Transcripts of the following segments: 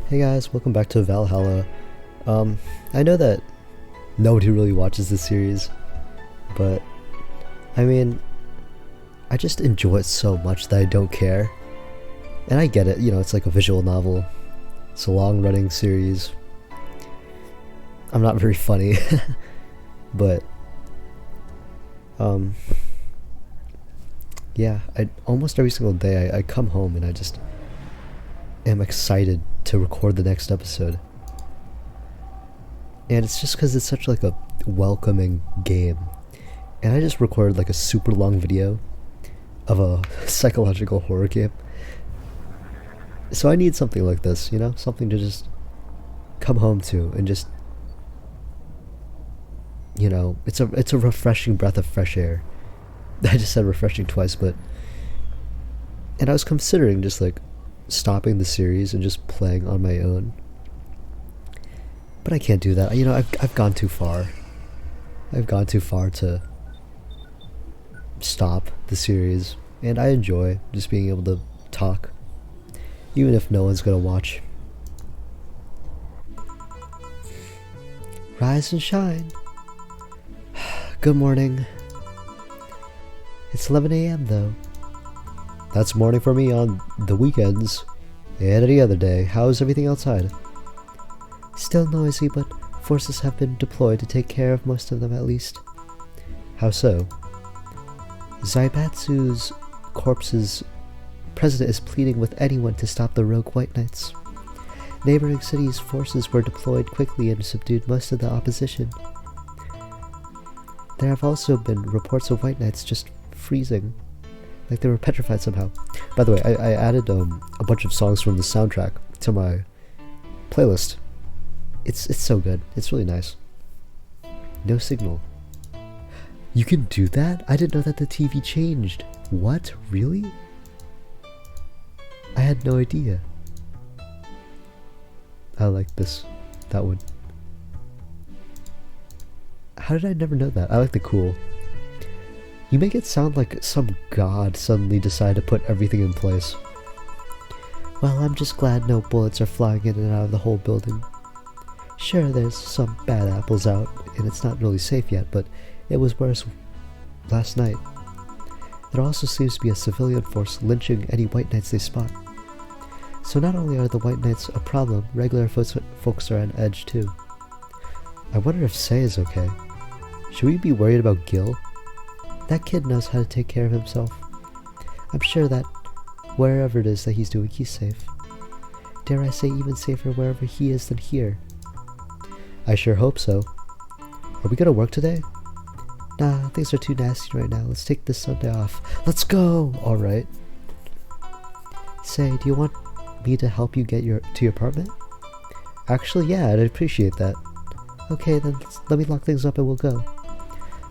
Hey guys, welcome back to Valhalla. I know that nobody really watches this series, but I mean, I just enjoy it so much that I don't care. And I get it, it's like a visual novel. It's a long-running series. I'm not very funny, but um, yeah, almost every single day I come home and I just am excited to record the next episode. And it's just because it's such like a welcoming game. And I just recorded like a super long video of a psychological horror game. So I need something like this, something to just come home to and just, it's a refreshing breath of fresh air. I just said refreshing twice, and I was considering just like stopping the series and just playing on my own. But I can't do that. I've gone too far. I've gone too far to stop the series, and I enjoy just being able to talk, even if no one's gonna watch. Rise and shine. Good morning. It's 11 a.m. though. That's morning for me on the weekends and any other day. How's everything outside? Still noisy, but forces have been deployed to take care of most of them at least. How so? Zaibatsu's corpse's president is pleading with anyone to stop the rogue White Knights. Neighboring cities' forces were deployed quickly and subdued most of the opposition. There have also been reports of White Knights just freezing, like they were petrified somehow. By the way, I added a bunch of songs from the soundtrack to my playlist. It's so good. It's really nice. No signal. You can do that? I didn't know that the TV changed. What? Really? I had no idea. I like that one. How did I never know that? I like the cool. You make it sound like some god suddenly decided to put everything in place. Well, I'm just glad no bullets are flying in and out of the whole building. Sure, there's some bad apples out, and it's not really safe yet, but it was worse last night. There also seems to be a civilian force lynching any White Knights they spot. So not only are the White Knights a problem, regular folks are on edge too. I wonder if Sei is okay. Should we be worried about Gil? That kid knows how to take care of himself. I'm sure that wherever it is that he's doing, he's safe. Dare I say even safer wherever he is than here. I sure hope so. Are we gonna work today? Nah, things are too nasty right now. Let's take this Sunday off. Let's go! Alright. Say, do you want me to help you get to your apartment? Actually, yeah, I'd appreciate that. Okay, then let me lock things up and we'll go.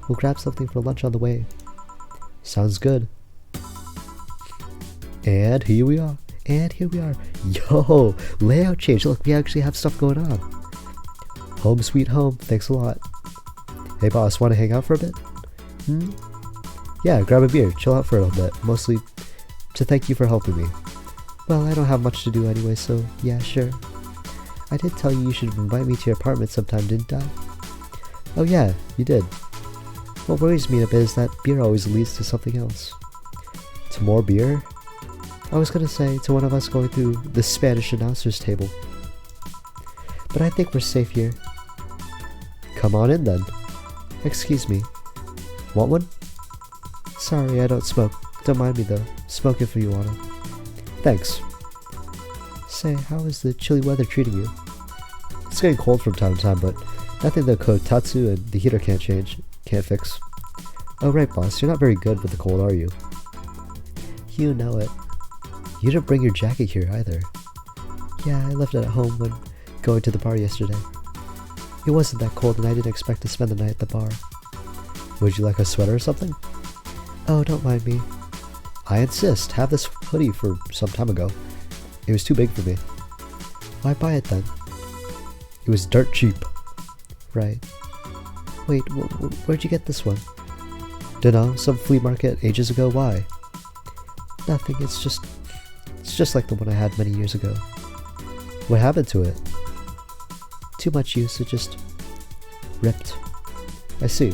We'll grab something for lunch on the way. Sounds good. And here we are. Yo, layout change. Look, we actually have stuff going on. Home sweet home. Thanks a lot. Hey boss, want to hang out for a bit? Yeah, grab a beer. Chill out for a little bit. Mostly to thank you for helping me. Well, I don't have much to do anyway, so yeah, sure. I did tell you should invite me to your apartment sometime, didn't I? Oh yeah, you did. What worries me a bit is that beer always leads to something else. To more beer? I was gonna say to one of us going through the Spanish announcer's table. But I think we're safe here. Come on in then. Excuse me. Want one? Sorry, I don't smoke. Don't mind me though. Smoke if you wanna. Thanks. Say, how is the chilly weather treating you? It's getting cold from time to time, but nothing the kotatsu and the heater can't fix. Oh right, boss, you're not very good with the cold, are you? You know it. You didn't bring your jacket here either. Yeah, I left it at home when going to the bar yesterday. It wasn't that cold and I didn't expect to spend the night at the bar. Would you like a sweater or something? Oh, don't mind me. I insist. Have this hoodie for some time ago. It was too big for me. Why buy it then? It was dirt cheap. Right. Wait, where'd you get this one? Dunno, some flea market ages ago. Why? Nothing, it's just like the one I had many years ago. What happened to it? Too much use, it just ripped. I see.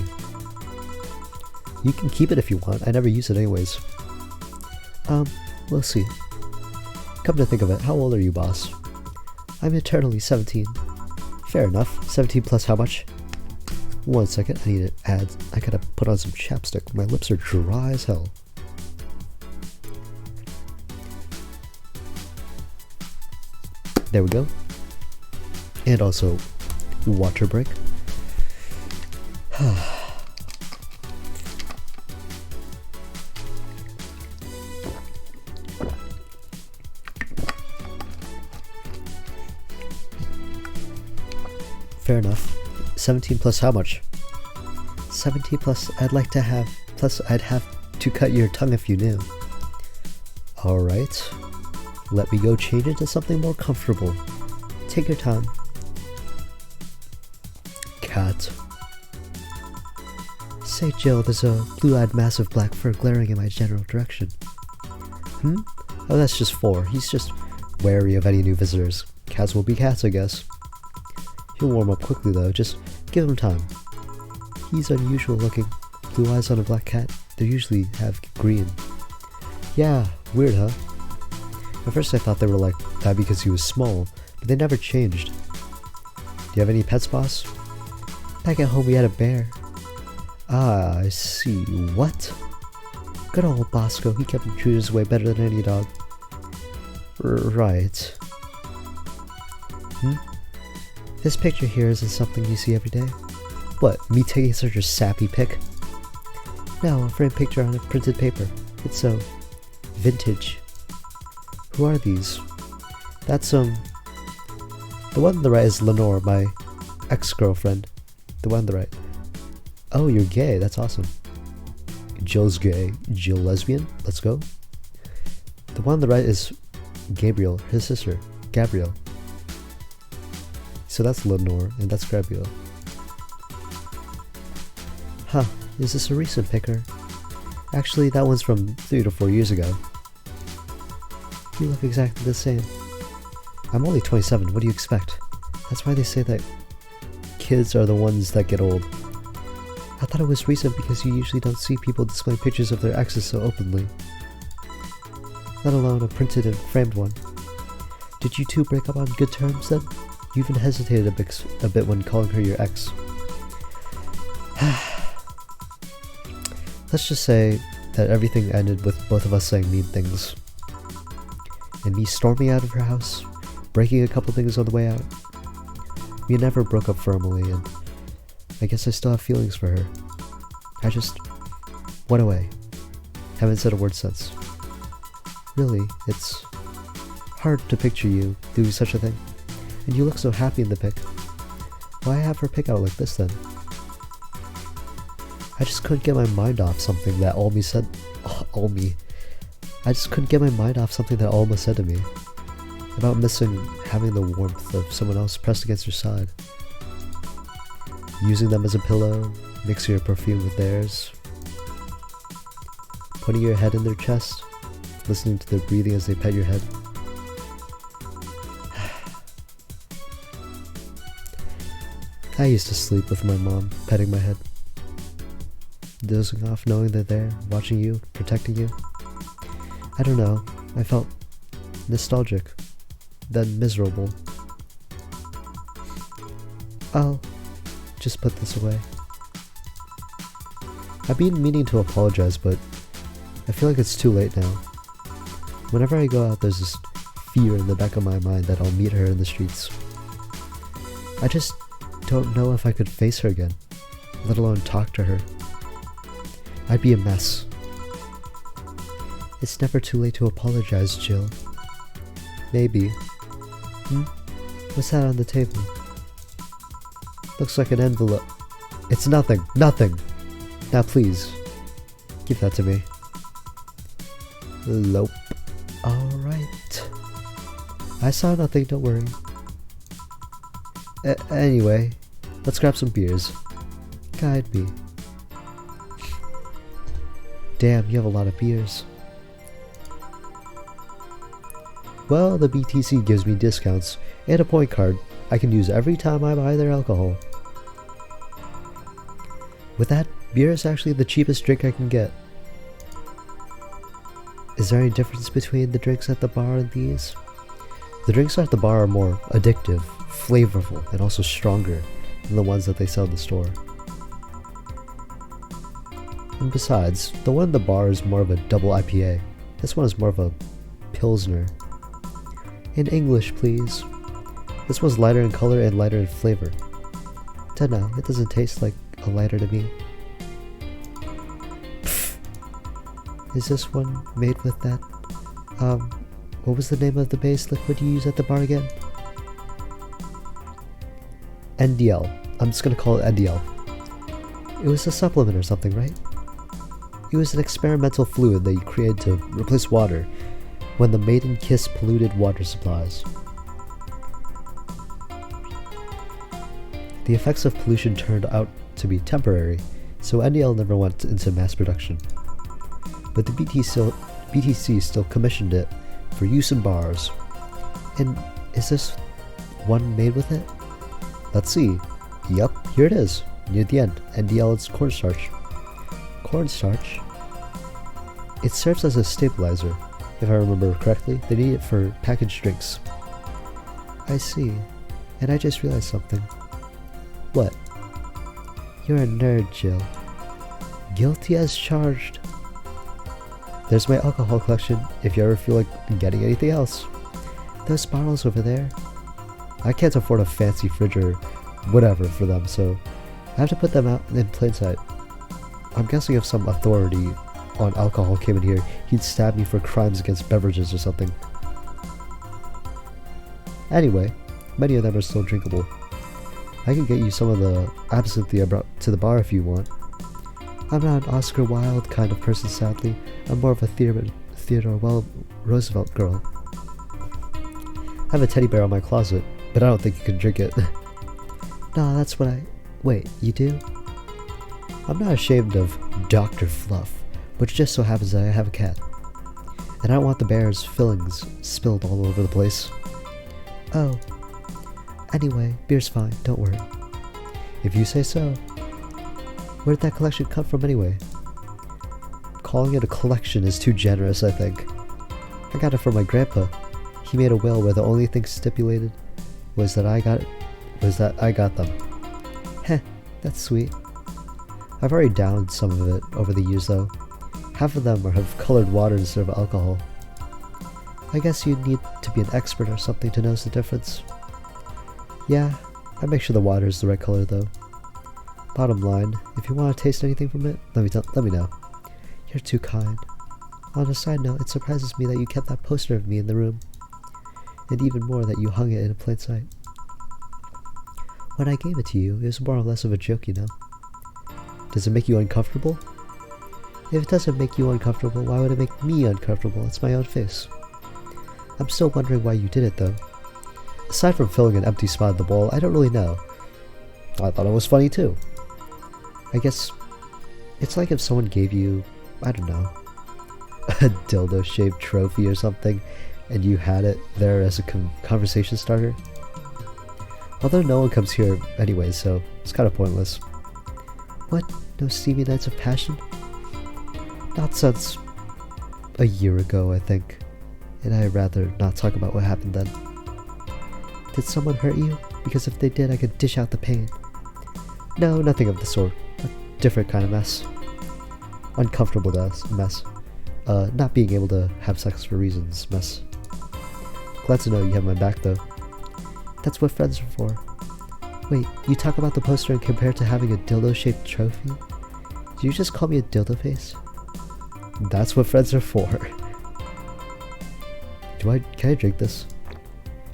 You can keep it if you want, I never use it anyways. We'll see. Come to think of it, how old are you, boss? I'm eternally 17. Fair enough. 17 plus how much? 1 second, I gotta put on some chapstick. My lips are dry as hell. There we go. And also, water break. Fair enough. 17 plus how much? 17 plus I'd have to cut your tongue if you knew. Alright. Let me go change it to something more comfortable. Take your time. Cat. Say, Jill, there's a blue-eyed mass of black fur glaring in my general direction. Oh, that's just 4. He's just wary of any new visitors. Cats will be cats, I guess. He'll warm up quickly though, just give him time. He's unusual looking. Blue eyes on a black cat. They usually have green. Yeah, weird huh? At first I thought they were like that because he was small, but they never changed. Do you have any pets, boss? Back at home we had a bear. Ah, I see. What? Good old Bosco, he kept intruders away better than any dog. Right. This picture here isn't something you see every day. What, me taking such a sappy pic? No, a framed picture on a printed paper. It's so vintage. Who are these? That's the one on the right is Lenore, my ex-girlfriend. The one on the right. Oh, you're gay, that's awesome. Jill's gay. Jill lesbian? Let's go. The one on the right is Gabriel, his sister. Gabrielle. So that's Lenore, and that's Gabrielle. Huh, is this a recent picker? Actually, that one's from 3 to 4 years ago. You look exactly the same. I'm only 27, what do you expect? That's why they say that kids are the ones that get old. I thought it was recent because you usually don't see people displaying pictures of their exes so openly. Let alone a printed and framed one. Did you two break up on good terms then? You even hesitated a bit when calling her your ex. Let's just say that everything ended with both of us saying mean things. And me storming out of her house, breaking a couple things on the way out. We never broke up firmly, and I guess I still have feelings for her. I just went away. Haven't said a word since. Really, it's hard to picture you doing such a thing. And you look so happy in the pic. Why have her pic out like this then? I just couldn't get my mind off something that Alma said. I just couldn't get my mind off something that Alma said to me. About missing having the warmth of someone else pressed against your side. Using them as a pillow, mixing your perfume with theirs. Putting your head in their chest, listening to their breathing as they pet your head. I used to sleep with my mom, petting my head. Dozing off knowing they're there, watching you, protecting you. I don't know, I felt nostalgic, then miserable. I'll just put this away. I've been meaning to apologize, but I feel like it's too late now. Whenever I go out, there's this fear in the back of my mind that I'll meet her in the streets. I just don't know if I could face her again, let alone talk to her. I'd be a mess. It's never too late to apologize, Jill. Maybe. What's that on the table? Looks like an envelope. It's nothing. Nothing! Now please, give that to me. Nope. Alright. I saw nothing, don't worry. Anyway, let's grab some beers. Guide me. Damn, you have a lot of beers. Well, the BTC gives me discounts and a point card I can use every time I buy their alcohol. With that, beer is actually the cheapest drink I can get. Is there any difference between the drinks at the bar and these? The drinks at the bar are more addictive, flavorful, and also stronger than the ones that they sell in the store. And besides, the one in the bar is more of a double IPA. This one is more of a Pilsner. In English, please. This one's lighter in color and lighter in flavor. Dunno, it doesn't taste like a lighter to me. Pfft. Is this one made with that? What was the name of the base liquid you use at the bar again? NDL. I'm just gonna call it NDL. It was a supplement or something, right? It was an experimental fluid that you created to replace water when the maiden kiss polluted water supplies. The effects of pollution turned out to be temporary, so NDL never went into mass production. But the BTC still commissioned it for use in bars. And is this one made with it? Let's see. Yup, here it is. Near the end, NDL is cornstarch. Cornstarch? It serves as a stabilizer. If I remember correctly, they need it for packaged drinks. I see. And I just realized something. What? You're a nerd, Jill. Guilty as charged. There's my alcohol collection if you ever feel like getting anything else. Those bottles over there. I can't afford a fancy fridge or whatever for them, so I have to put them out in plain sight. I'm guessing if some authority on alcohol came in here, he'd stab me for crimes against beverages or something. Anyway, many of them are still drinkable. I can get you some of the absinthe I brought to the bar if you want. I'm not an Oscar Wilde kind of person, sadly. I'm more of a Theodore Roosevelt girl. I have a teddy bear in my closet, but I don't think you can drink it. Nah, that's what Wait, you do? I'm not ashamed of Dr. Fluff, which just so happens that I have a cat. And I don't want the bear's fillings spilled all over the place. Oh. Anyway, beer's fine, don't worry. If you say so. Where did that collection come from anyway? Calling it a collection is too generous, I think. I got it from my grandpa. He made a will where the only thing stipulated was that I got them. Heh, that's sweet. I've already downed some of it over the years though. Half of them have colored water instead of alcohol. I guess you'd need to be an expert or something to notice the difference. Yeah, I make sure the water is the right color though. Bottom line, if you want to taste anything from it, let me know. You're too kind. On a side note, it surprises me that you kept that poster of me in the room. And even more that you hung it in plain sight. When I gave it to you, it was more or less of a joke, you know. Does it make you uncomfortable? If it doesn't make you uncomfortable, why would it make me uncomfortable? It's my own face. I'm still wondering why you did it though. Aside from filling an empty spot on the wall, I don't really know. I thought it was funny too. I guess it's like if someone gave you, I don't know, a dildo shaped trophy or something, and you had it there as a conversation starter. Although no one comes here anyway, so it's kind of pointless. What? No steamy nights of passion? Not since a year ago, I think. And I'd rather not talk about what happened then. Did someone hurt you? Because if they did, I could dish out the pain. No, nothing of the sort. A different kind of mess. Uncomfortable mess. Not being able to have sex for reasons mess. Glad to know you have my back though. That's what friends are for. Wait, you talk about the poster and compare it to having a dildo-shaped trophy? Did you just call me a dildo face? That's what friends are for. Can I drink this?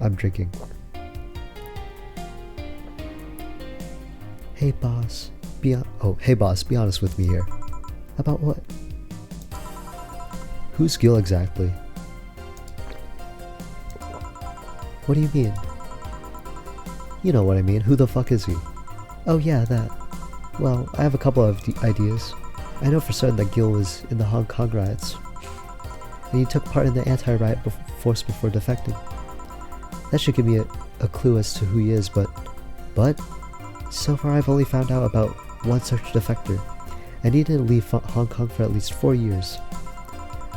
I'm drinking. Hey boss, be honest with me here. About what? Who's Gil exactly? What do you mean? You know what I mean, who the fuck is he? Oh yeah, that. Well, I have a couple of ideas. I know for certain that Gil was in the Hong Kong riots. And he took part in the anti-riot force before defecting. That should give me a clue as to who he is, but so far I've only found out about one such defector, and he didn't leave Hong Kong for at least 4 years.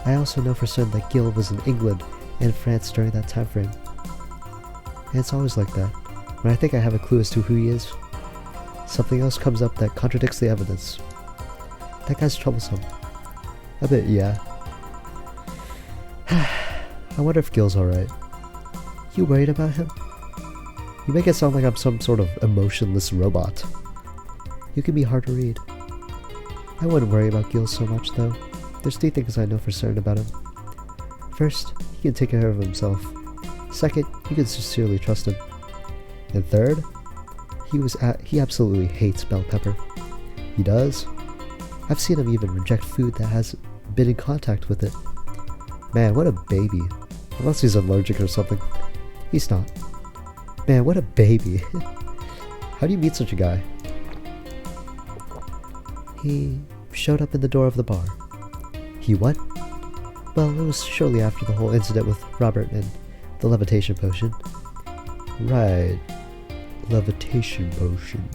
I also know for certain that Gil was in England and France during that time frame. And it's always like that. When I think I have a clue as to who he is, something else comes up that contradicts the evidence. That guy's troublesome. A bit, yeah. I wonder if Gil's alright. You worried about him? You make it sound like I'm some sort of emotionless robot. You can be hard to read. I wouldn't worry about Gil so much, though. There's 3 things I know for certain about him. First, he can take care of himself. Second, you can sincerely trust him. And third, he absolutely hates bell pepper. He does. I've seen him even reject food that has been in contact with it. Man, what a baby. Unless he's allergic or something. He's not. Man, what a baby. How do you meet such a guy? He showed up in the door of the bar. He what? Well, it was shortly after the whole incident with Robert and the levitation potion. Right. Levitation potion.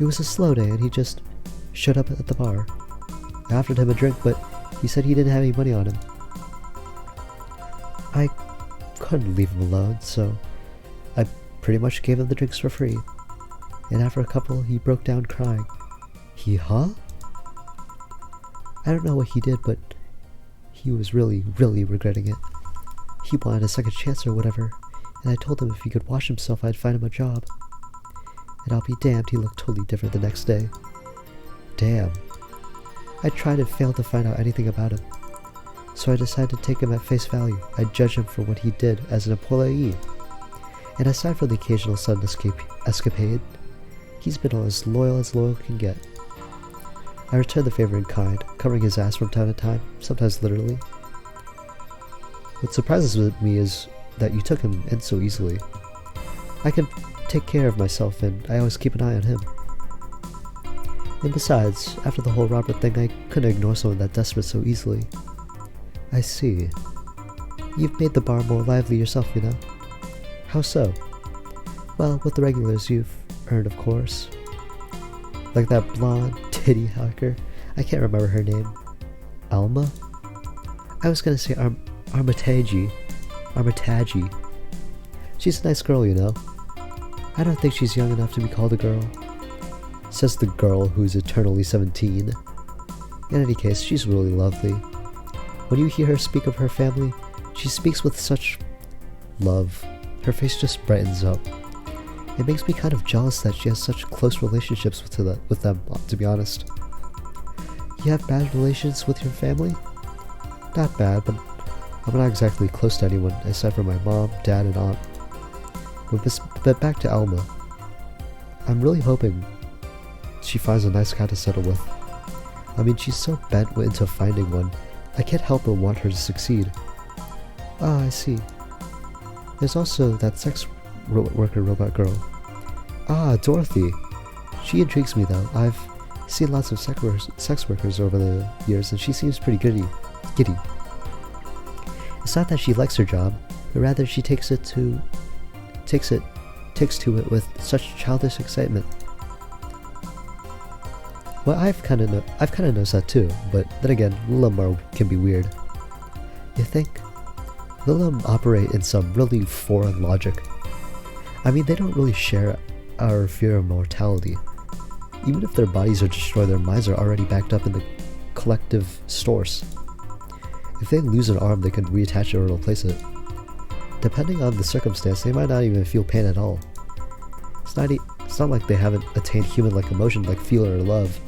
It was a slow day and he just showed up at the bar. I offered him a drink, but he said he didn't have any money on him. I couldn't leave him alone, so I pretty much gave him the drinks for free. And after a couple, he broke down crying. Huh? I don't know what he did, but he was really, really regretting it. He wanted a second chance or whatever, and I told him if he could wash himself, I'd find him a job. And I'll be damned, he looked totally different the next day. Damn. I tried and failed to find out anything about him. So I decided to take him at face value. I'd judge him for what he did as an employee. And aside from the occasional sudden escapade, he's been as loyal can get. I returned the favor in kind, covering his ass from time to time, sometimes literally. What surprises me is that you took him in so easily. I can take care of myself, and I always keep an eye on him. And besides, after the whole Robert thing, I couldn't ignore someone that desperate so easily. I see. You've made the bar more lively yourself, you know? How so? Well, with the regulars you've earned, of course. Like that blonde titty hacker. I can't remember her name. Alma? I was gonna say Armitage. She's a nice girl, you know. I don't think she's young enough to be called a girl. Says the girl who's eternally 17. In any case, she's really lovely. When you hear her speak of her family, she speaks with such love. Her face just brightens up. It makes me kind of jealous that she has such close relationships with them, to be honest. You have bad relations with your family? Not bad, but I'm not exactly close to anyone aside from my mom, dad, and aunt. But back to Alma. I'm really hoping she finds a nice guy to settle with. I mean, she's so bent into finding one, I can't help but want her to succeed. Ah, I see. There's also that sex worker robot girl. Ah, Dorothy. She intrigues me though. I've seen lots of sex workers over the years, and she seems pretty giddy. It's not that she likes her job, but rather she takes to it with such childish excitement. Well, I've kind of noticed that too, but then again, Lilim can be weird. You think? Lilim operate in some really foreign logic. I mean, they don't really share our fear of mortality. Even if their bodies are destroyed, their minds are already backed up in the collective source. If they lose an arm, they can reattach it or replace it. Depending on the circumstance, they might not even feel pain at all. It's not like they haven't attained human-like emotion like fear or love.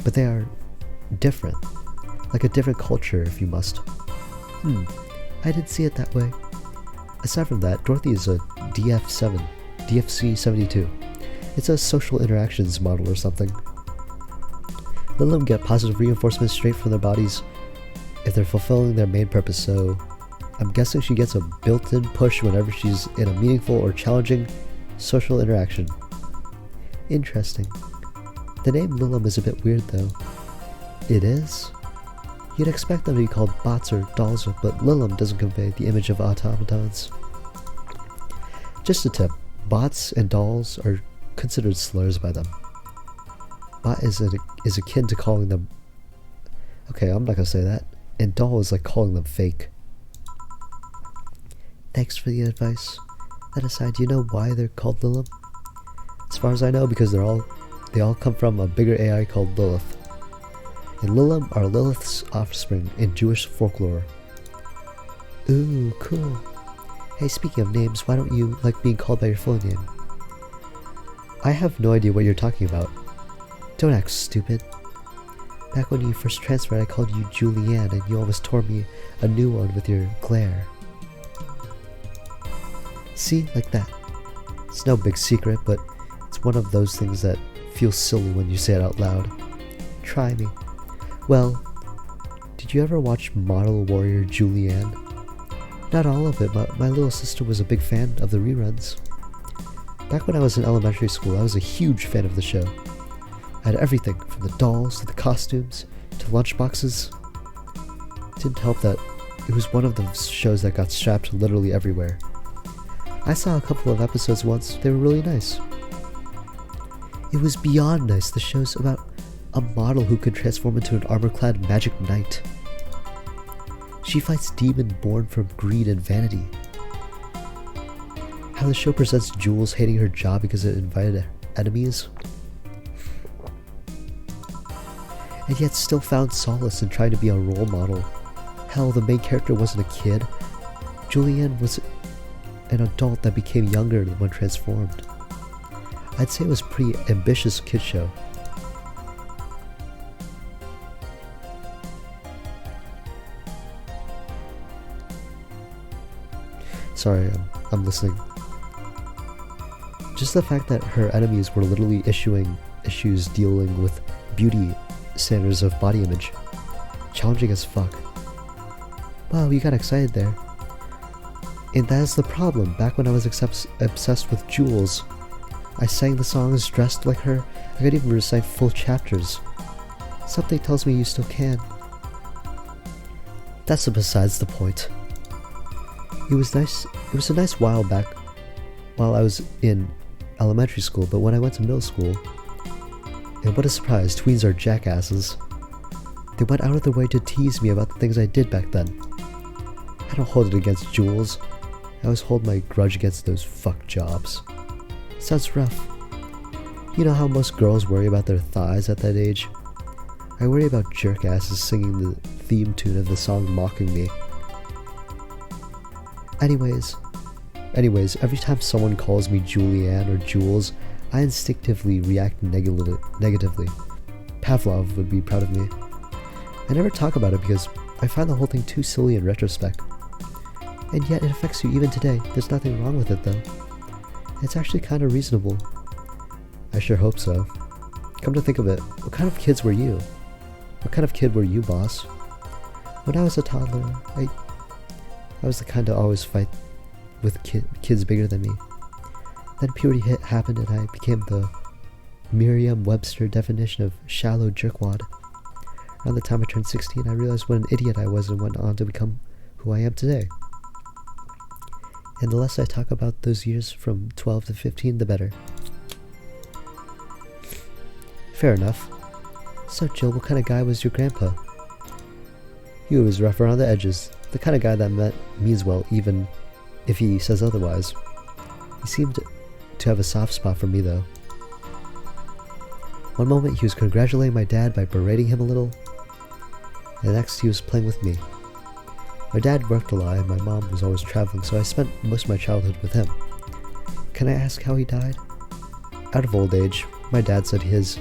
But they are different. Like a different culture, if you must. I didn't see it that way. Aside from that, Dorothy is a DFC 72. It's a social interactions model or something. Lilim get positive reinforcement straight from their bodies if they're fulfilling their main purpose, so I'm guessing she gets a built-in push whenever she's in a meaningful or challenging social interaction. Interesting. The name Lilim is a bit weird though. It is? You'd expect them to be called bots or dolls, but Lilim doesn't convey the image of automatons. Just a tip, bots and dolls are considered slurs by them. Bot is akin to calling them... Okay, I'm not gonna say that. And doll is like calling them fake. Thanks for the advice. That aside, do you know why they're called Lilim? As far as I know, because they all come from a bigger AI called Lilith. And Lilim are Lilith's offspring in Jewish folklore. Ooh, cool. Hey, speaking of names, why don't you like being called by your full name? I have no idea what you're talking about. Don't act stupid. Back when you first transferred, I called you Julianne, and you almost tore me a new one with your glare. See, like that. It's no big secret, but it's one of those things that feels silly when you say it out loud. Try me. Well, did you ever watch Model Warrior Julianne? Not all of it, but my little sister was a big fan of the reruns. Back when I was in elementary school, I was a huge fan of the show. I had everything, from the dolls to the costumes to lunchboxes. It didn't help that it was one of those shows that got strapped literally everywhere. I saw a couple of episodes once. They were really nice. It was beyond nice. The show's about a model who could transform into an armor-clad magic knight. She fights demons born from greed and vanity. How the show presents Jules hating her job because it invited enemies, and yet still found solace in trying to be a role model. Hell, the main character wasn't a kid. Julianne was an adult that became younger when transformed. I'd say it was a pretty ambitious kid show. Sorry, I'm listening. Just the fact that her enemies were literally issues dealing with beauty standards of body image. Challenging as fuck. Wow, you got excited there. And that is the problem. Back when I was obsessed with Jules, I sang the songs, dressed like her. I could even recite full chapters. Something tells me you still can. That's besides the point. It was a nice while back while I was in elementary school, but when I went to middle school, and what a surprise, tweens are jackasses. They went out of their way to tease me about the things I did back then. I don't hold it against Jules. I always hold my grudge against those fuck jobs. Sounds rough. You know how most girls worry about their thighs at that age? I worry about jerkasses singing the theme tune of the song mocking me. Anyways, every time someone calls me Julianne or Jules, I instinctively react negatively. Pavlov would be proud of me. I never talk about it because I find the whole thing too silly in retrospect. And yet it affects you even today. There's nothing wrong with it though. It's actually kind of reasonable. I sure hope so. Come to think of it, what kind of kids were you? What kind of kid were you, boss? When I was a toddler, I was the kind to always fight with kids bigger than me. Then puberty happened and I became the Merriam-Webster definition of shallow jerkwad. Around the time I turned 16, I realized what an idiot I was and went on to become who I am today. And the less I talk about those years from 12 to 15, the better. Fair enough. So Jill, what kind of guy was your grandpa? He was rough around the edges, the kind of guy that means well even if he says otherwise. He seemed to have a soft spot for me though. One moment he was congratulating my dad by berating him a little, and the next he was playing with me. My dad worked a lot and my mom was always traveling, so I spent most of my childhood with him. Can I ask how he died? Out of old age. My dad said his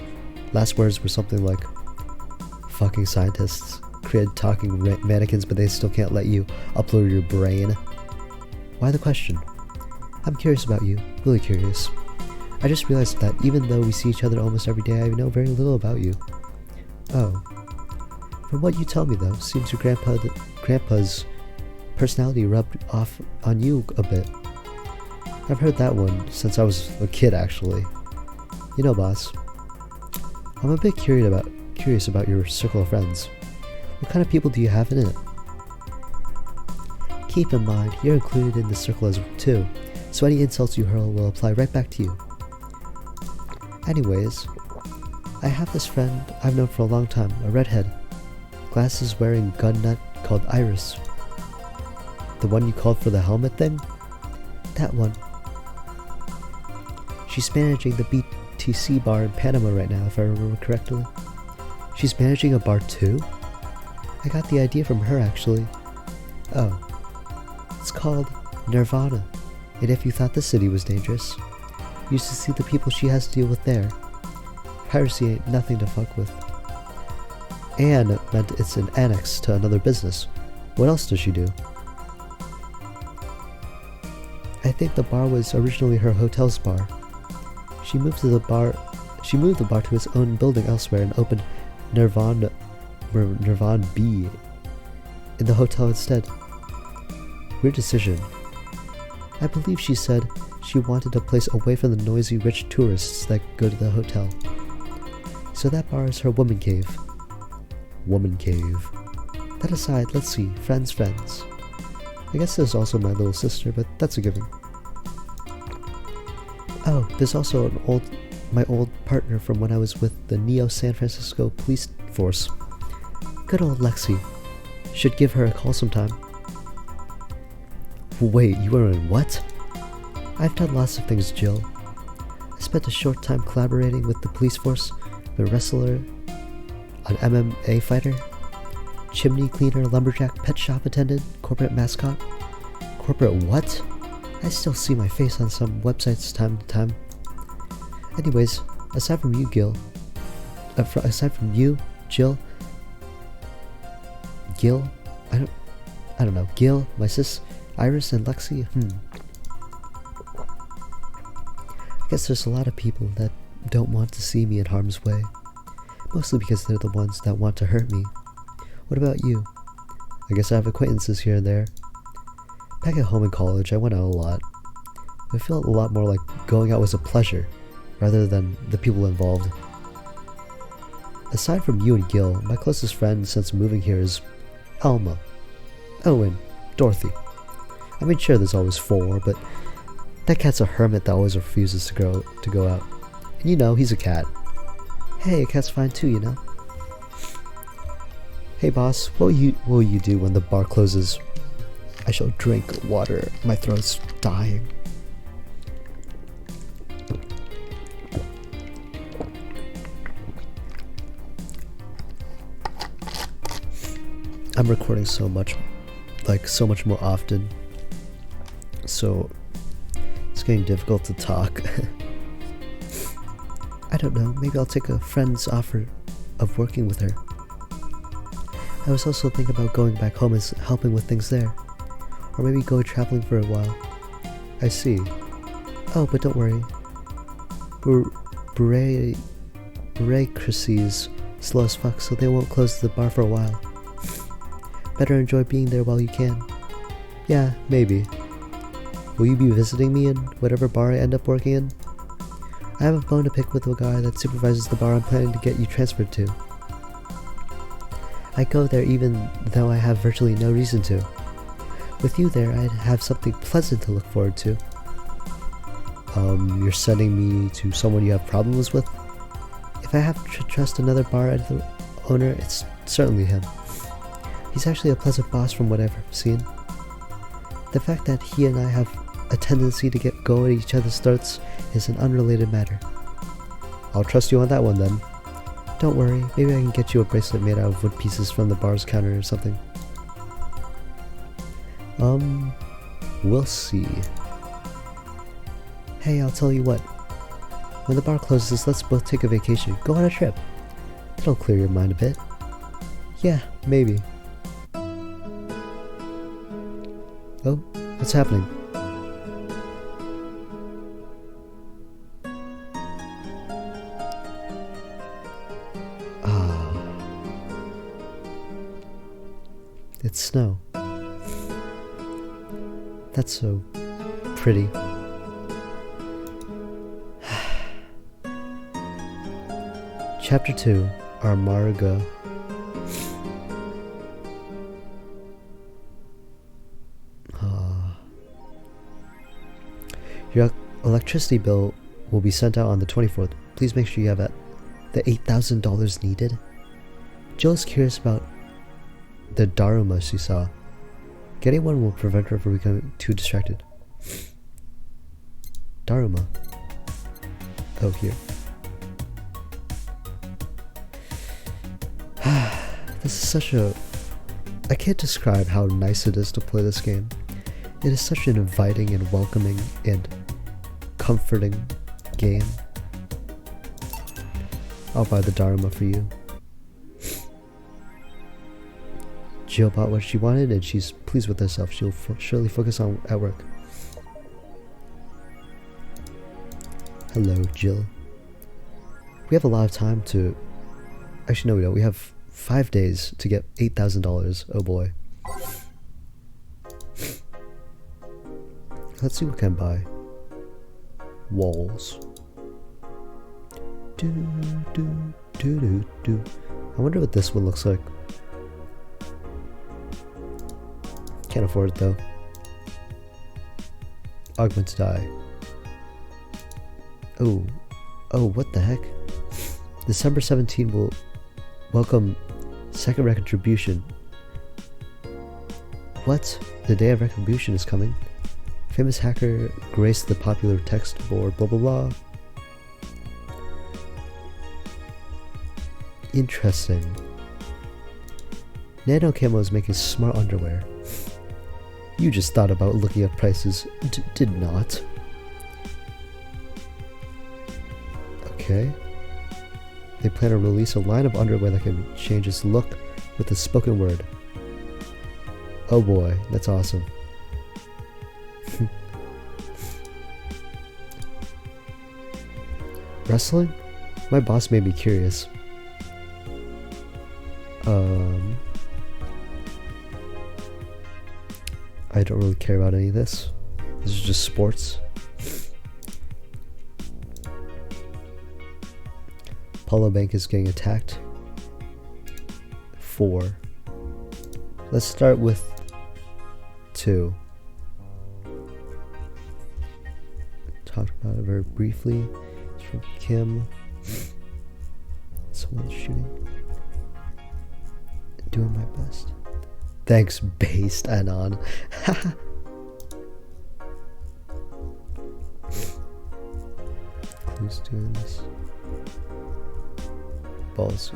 last words were something like, "Fucking scientists created talking mannequins, but they still can't let you upload your brain." Why the question? I'm curious about you, really curious. I just realized that even though we see each other almost every day, I know very little about you. Oh. From what you tell me though, seems your grandpa's personality rubbed off on you a bit. I've heard that one since I was a kid actually. You know, boss, I'm a bit curious about your circle of friends. What kind of people do you have in it? Keep in mind, you're included in the circle as too. so any insults you hurl will apply right back to you. Anyways, I have this friend I've known for a long time, a redhead, glasses-wearing gun nut called Iris. The one you called for the helmet thing? That one. She's managing the BTC bar in Panama right now, if I remember correctly. She's managing a bar too? I got the idea from her, actually. Oh. It's called Nirvana. And if you thought the city was dangerous, you should see the people she has to deal with there. Piracy ain't nothing to fuck with. And it meant it's an annex to another business. What else does she do? I think the bar was originally her hotel's bar. She moved the bar to its own building elsewhere and opened Nirvana B in the hotel instead. Weird decision. I believe she said she wanted a place away from the noisy rich tourists that go to the hotel. So that bar is her woman cave. Woman cave. That aside, let's see, friends. I guess there's also my little sister, but that's a given. Oh, there's also my old partner from when I was with the Neo San Francisco police force. Good old Lexi. Should give her a call sometime. Wait, you were in what? I've done lots of things, Jill. I spent a short time collaborating with the police force, the wrestler, an MMA fighter, chimney cleaner, lumberjack, pet shop attendant, corporate mascot. Corporate what? I still see my face on some websites time to time. Anyways, aside from you, Jill, I don't know, Gil, my sis, Iris, and Lexi, I guess there's a lot of people that don't want to see me in harm's way. Mostly because they're the ones that want to hurt me. What about you? I guess I have acquaintances here and there. Back at home in college, I went out a lot. I felt a lot more like going out was a pleasure, rather than the people involved. Aside from you and Gil, my closest friend since moving here is Alma, Owen, Dorothy. I mean, sure, there's always 4, but that cat's a hermit that always refuses to go out. And you know, he's a cat. Hey, a cat's fine too, you know? Hey boss, what will you do when the bar closes? I shall drink water. My throat's dying. I'm recording so much more often, so it's getting difficult to talk. I don't know, maybe I'll take a friend's offer of working with her. I was also thinking about going back home and helping with things there, or maybe go traveling for a while. I see. Oh, but don't worry. Bureaucracy's slow as fuck, so they won't close the bar for a while. Better enjoy being there while you can. Yeah, maybe. Will you be visiting me in whatever bar I end up working in? I have a bone to pick with the guy that supervises the bar I'm planning to get you transferred to. I go there even though I have virtually no reason to. With you there, I'd have something pleasant to look forward to. You're sending me to someone you have problems with? If I have to trust another bar owner, it's certainly him. He's actually a pleasant boss from what I've seen. The fact that he and I have a tendency to go at each other's throats is an unrelated matter. I'll trust you on that one then. Don't worry, maybe I can get you a bracelet made out of wood pieces from the bar's counter or something. We'll see. Hey, I'll tell you what. When the bar closes, let's both take a vacation. Go on a trip. That'll clear your mind a bit. Yeah, maybe. Oh, what's happening? It's snow. That's so pretty. Chapter 2, Armarga. Your electricity bill will be sent out on the 24th. Please make sure you have the $8,000 needed. Jill is curious about the Daruma she saw. Getting one will prevent her from becoming too distracted. Daruma. Oh, here. This is such a... I can't describe how nice it is to play this game. It is such an inviting and welcoming and comforting game. I'll buy the Dharma for you. Jill bought what she wanted and she's pleased with herself. She'll surely focus on at work. Hello, Jill. We have a lot of time to... Actually, no, we don't. We have 5 days to get $8,000. Oh boy. Let's see what I can buy. Walls. I wonder what this one looks like. Can't afford it though. Augment die. Oh, what the heck? December 17 will welcome second retribution. What? The day of retribution is coming. Famous hacker graced the popular text board, blah blah blah. Interesting. Nano Camo is making smart underwear. You just thought about looking at prices, did not. Okay. They plan to release a line of underwear that can change its look with a spoken word. Oh boy, that's awesome. Wrestling? My boss made me curious. I don't really care about any of this. This is just sports. Paulo Bank is getting attacked. 4. Let's start with 2. Talked about it very briefly. It's from Kim. Someone's shooting. Doing my best. Thanks, based Anon. Who's doing this? Balls.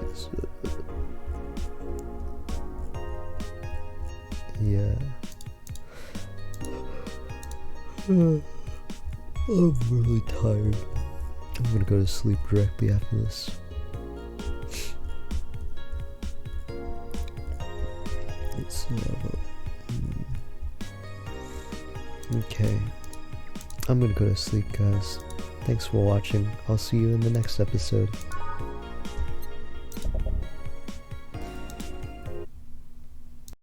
Yeah. I'm really tired. I'm gonna go to sleep directly after this. Okay. I'm gonna go to sleep, guys. Thanks for watching. I'll see you in the next episode.